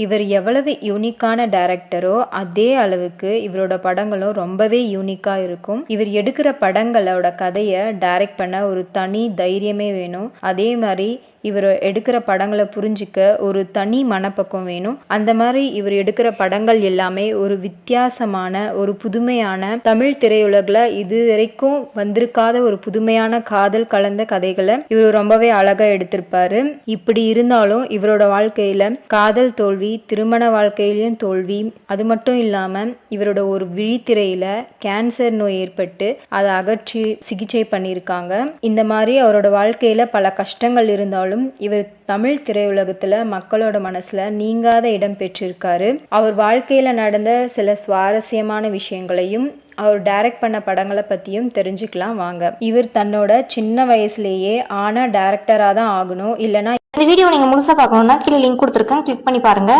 இவர் எவ்வளவு யூனிக்கான டைரக்டரோ அதே அளவுக்கு இவரோட படங்களும் ரொம்பவே யூனிக்கா இருக்கும். இவர் எடுக்கிற படங்களோட கதையை டைரக்ட் பண்ண ஒரு தனி தைரியமே வேணும். அதே மாதிரி இவர் எடுக்கிற படங்களை புரிஞ்சிக்க ஒரு தனி மனப்பக்கம் வேணும். அந்த மாதிரி இவர் எடுக்கிற படங்கள் எல்லாமே ஒரு வித்தியாசமான ஒரு புதுமையான தமிழ் திரையுலகில் இது வரைக்கும் வந்திருக்காத ஒரு புதுமையான காதல் கலந்த கதைகளை இவர் ரொம்பவே அழகா எடுத்திருப்பாரு. இப்படி இருந்தாலும் இவரோட வாழ்க்கையில காதல் தோல்வி, திருமண வாழ்க்கையிலையும் தோல்வி, அது மட்டும் இல்லாம இவரோட ஒரு விழித்திரையில கேன்சர் நோய் ஏற்பட்டு அதை அகற்றி சிகிச்சை பண்ணியிருக்காங்க. இந்த மாதிரி அவரோட வாழ்க்கையில பல கஷ்டங்கள் இருந்தாலும் இவர் தமிழ் திரையுலகத்துல மக்களோட மனசுல நீங்காத இடம் பெற்றிருக்காரு. அவர் வாழ்க்கையில நடந்த சில சுவாரஸ்யமான விஷயங்களையும் அவர் டைரக்ட் பண்ண படங்களை பற்றியும் தெரிஞ்சுக்கலாம் வாங்க. இவர் தன்னோட சின்ன வயசுலேயே ஆனால் டைரக்டராக தான் ஆகணும், இல்லைனா இந்த வீடியோ நீங்கள் முழுசாக பார்க்கணுன்னா கீழே லிங்க் கொடுத்துருக்கேன், கிளிக் பண்ணி பாருங்கள்.